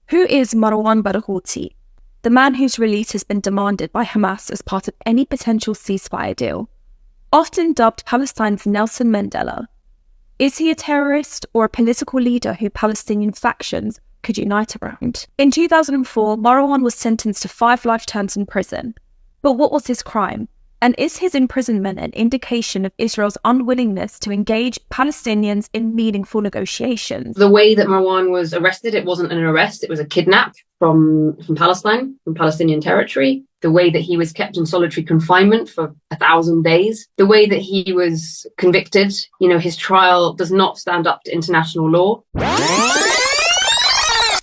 Who is Marwan Barghouti, the man whose release has been demanded by Hamas as part of any potential ceasefire deal? Often dubbed Palestine's Nelson Mandela, is he a terrorist or a political leader who Palestinian factions could unite around? In 2004, Marwan was sentenced to 5 life terms in prison. But what was his crime? And is his imprisonment an indication of Israel's unwillingness to engage Palestinians in meaningful negotiations? The way that Marwan was arrested, it wasn't an arrest, it was a kidnap from Palestine, from Palestinian territory. The way that he was kept in solitary confinement for 1,000 days. The way that he was convicted, his trial does not stand up to international law.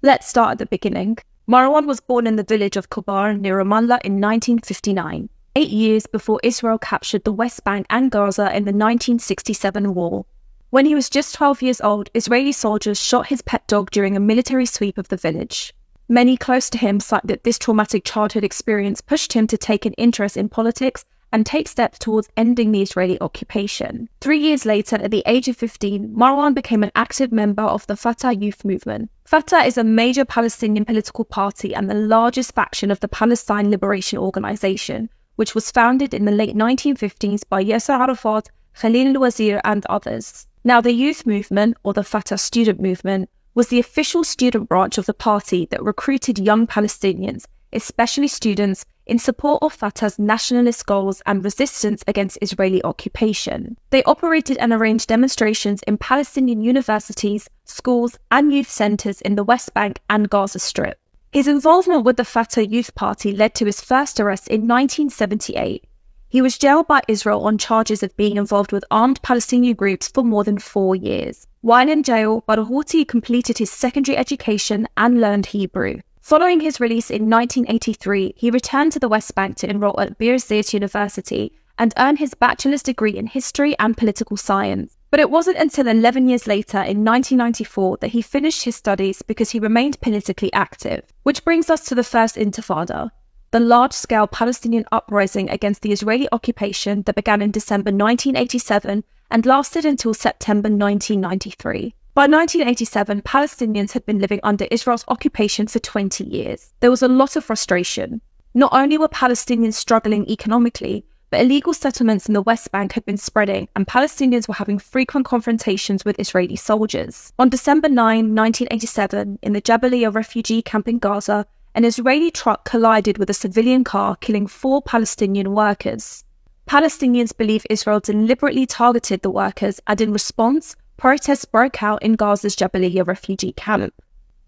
Let's start at the beginning. Marwan was born in the village of Kobar near Ramallah in 1959. 8 years before Israel captured the West Bank and Gaza in the 1967 war. When he was just 12 years old, Israeli soldiers shot his pet dog during a military sweep of the village. Many close to him cite that this traumatic childhood experience pushed him to take an interest in politics and take steps towards ending the Israeli occupation. 3 years later, at the age of 15, Marwan became an active member of the Fatah youth movement. Fatah is a major Palestinian political party and the largest faction of the Palestine Liberation Organization, which was founded in the late 1950s by Yasser Arafat, Khalil al-Wazir and others. Now, the youth movement, or the Fatah student movement, was the official student branch of the party that recruited young Palestinians, especially students, in support of Fatah's nationalist goals and resistance against Israeli occupation. They operated and arranged demonstrations in Palestinian universities, schools and youth centres in the West Bank and Gaza Strip. His involvement with the Fatah Youth Party led to his first arrest in 1978. He was jailed by Israel on charges of being involved with armed Palestinian groups for more than 4 years. While in jail, Barghouti completed his secondary education and learned Hebrew. Following his release in 1983, he returned to the West Bank to enroll at Birzeit University and earn his bachelor's degree in history and political science. But it wasn't until 11 years later, in 1994, that he finished his studies because he remained politically active. Which brings us to the first Intifada, the large-scale Palestinian uprising against the Israeli occupation that began in December 1987 and lasted until September 1993. By 1987, Palestinians had been living under Israel's occupation for 20 years. There was a lot of frustration. Not only were Palestinians struggling economically, but illegal settlements in the West Bank had been spreading and Palestinians were having frequent confrontations with Israeli soldiers. On December 9, 1987, in the Jabalia refugee camp in Gaza, an Israeli truck collided with a civilian car, killing 4 Palestinian workers. Palestinians believe Israel deliberately targeted the workers, and in response, protests broke out in Gaza's Jabalia refugee camp.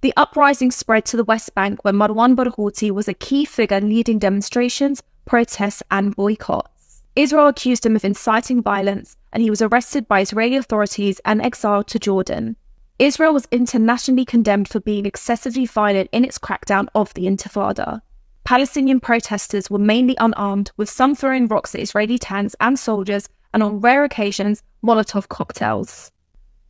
The uprising spread to the West Bank, where Marwan Barghouti was a key figure leading demonstrations, protests and boycotts. Israel accused him of inciting violence, and he was arrested by Israeli authorities and exiled to Jordan. Israel was internationally condemned for being excessively violent in its crackdown of the Intifada. Palestinian protesters were mainly unarmed, with some throwing rocks at Israeli tanks and soldiers, and on rare occasions, Molotov cocktails.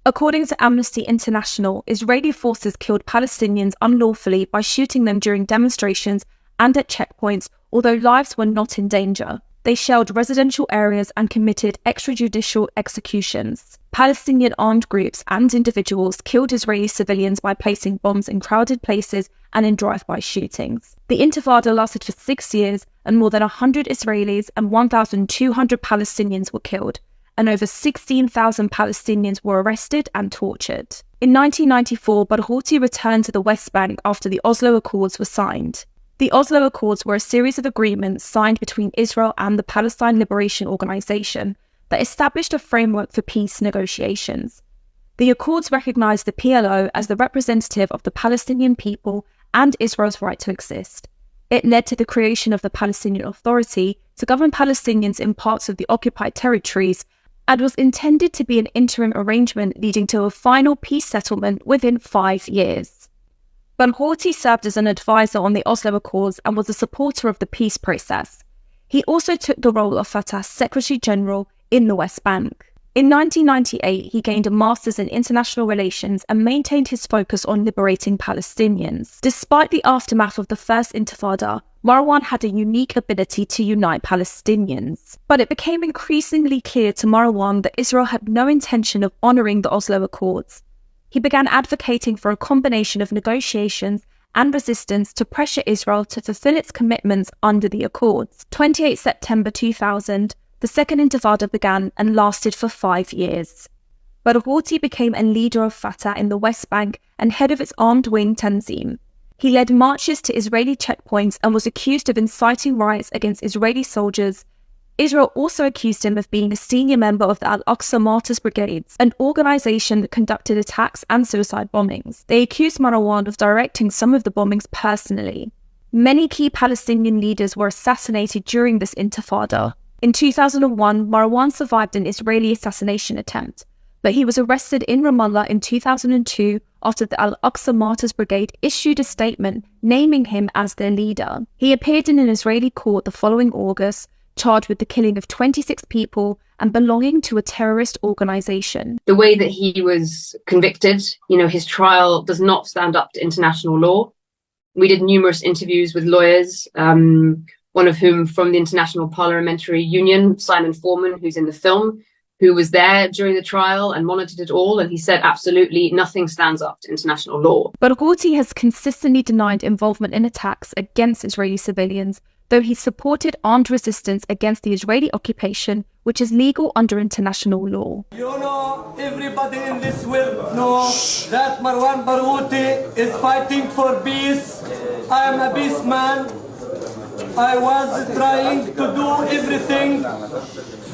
According to Amnesty International, Israeli forces killed Palestinians unlawfully by shooting them during demonstrations and at checkpoints, although lives were not in danger. They shelled residential areas and committed extrajudicial executions. Palestinian armed groups and individuals killed Israeli civilians by placing bombs in crowded places and in drive-by shootings. The Intifada lasted for 6 years, and more than 100 Israelis and 1,200 Palestinians were killed, and over 16,000 Palestinians were arrested and tortured. In 1994, Barghouti returned to the West Bank after the Oslo Accords were signed. The Oslo Accords were a series of agreements signed between Israel and the Palestine Liberation Organization that established a framework for peace negotiations. The Accords recognized the PLO as the representative of the Palestinian people and Israel's right to exist. It led to the creation of the Palestinian Authority to govern Palestinians in parts of the occupied territories, and was intended to be an interim arrangement leading to a final peace settlement within 5 years. Barghouti served as an advisor on the Oslo Accords and was a supporter of the peace process. He also took the role of Fatah's Secretary General in the West Bank. In 1998, he gained a Master's in International Relations and maintained his focus on liberating Palestinians. Despite the aftermath of the First Intifada, Marwan had a unique ability to unite Palestinians. But it became increasingly clear to Marwan that Israel had no intention of honouring the Oslo Accords. He began advocating for a combination of negotiations and resistance to pressure Israel to fulfill its commitments under the Accords. 28 September 2000, the Second Intifada began and lasted for 5 years. Barghouti became a leader of Fatah in the West Bank and head of its armed wing Tenim. He led marches to Israeli checkpoints and was accused of inciting riots against Israeli soldiers. Israel also accused him of being a senior member of the Al-Aqsa Martyrs Brigades, an organization that conducted attacks and suicide bombings. They accused Marwan of directing some of the bombings personally. Many key Palestinian leaders were assassinated during this intifada. In 2001, Marwan survived an Israeli assassination attempt, but he was arrested in Ramallah in 2002 after the Al-Aqsa Martyrs Brigade issued a statement naming him as their leader. He appeared in an Israeli court the following August, charged with the killing of 26 people and belonging to a terrorist organization. The way that he was convicted, his trial does not stand up to international law. We did numerous interviews with lawyers, one of whom from the International Parliamentary Union, Simon Foreman, who's in the film, who was there during the trial and monitored it all, and he said absolutely nothing stands up to international law. Barghouti has consistently denied involvement in attacks against Israeli civilians, though he supported armed resistance against the Israeli occupation, which is legal under international law. Everybody in this world knows that Marwan Barghouti is fighting for peace. I am a peace man. I was trying to do everything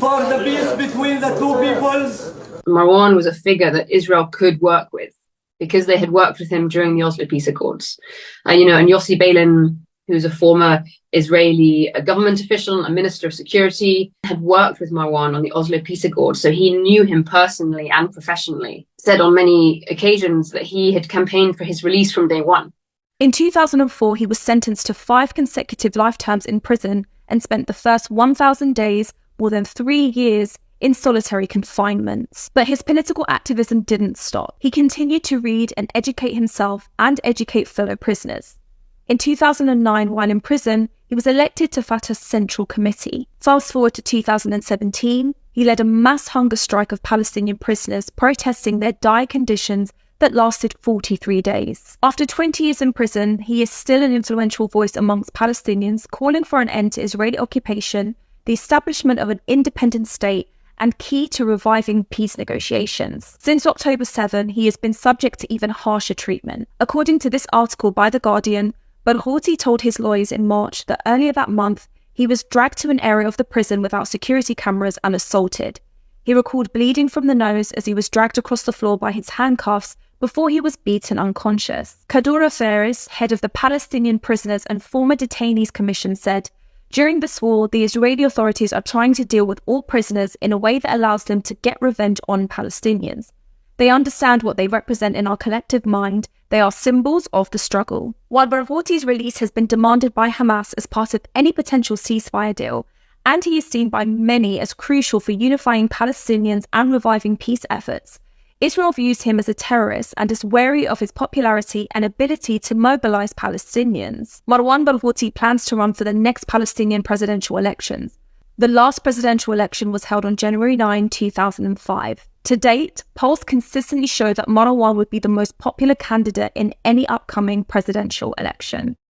for the peace between the two peoples. Marwan was a figure that Israel could work with because they had worked with him during the Oslo Peace Accords. And Yossi Beilin, who's a former Israeli government official, a minister of security, had worked with Marwan on the Oslo Peace Accords, so he knew him personally and professionally. Said on many occasions that he had campaigned for his release from day one. In 2004, he was sentenced to 5 consecutive life terms in prison and spent the first 1,000 days, more than 3 years, in solitary confinement. But his political activism didn't stop. He continued to read and educate himself and educate fellow prisoners. In 2009, while in prison, he was elected to Fatah's Central Committee. Fast forward to 2017, he led a mass hunger strike of Palestinian prisoners protesting their dire conditions that lasted 43 days. After 20 years in prison, he is still an influential voice amongst Palestinians, calling for an end to Israeli occupation, the establishment of an independent state, and key to reviving peace negotiations. Since October 7, he has been subject to even harsher treatment. According to this article by The Guardian, Barghouti told his lawyers in March that earlier that month, he was dragged to an area of the prison without security cameras and assaulted. He recalled bleeding from the nose as he was dragged across the floor by his handcuffs before he was beaten unconscious. Kadura Faris, head of the Palestinian Prisoners and Former Detainees Commission, said, "During this war, the Israeli authorities are trying to deal with all prisoners in a way that allows them to get revenge on Palestinians. They understand what they represent in our collective mind. They are symbols of the struggle." While Barghouti's release has been demanded by Hamas as part of any potential ceasefire deal, and he is seen by many as crucial for unifying Palestinians and reviving peace efforts, Israel views him as a terrorist and is wary of his popularity and ability to mobilize Palestinians. Marwan Barghouti plans to run for the next Palestinian presidential elections. The last presidential election was held on January 9, 2005. To date, polls consistently show that Marwan would be the most popular candidate in any upcoming presidential election.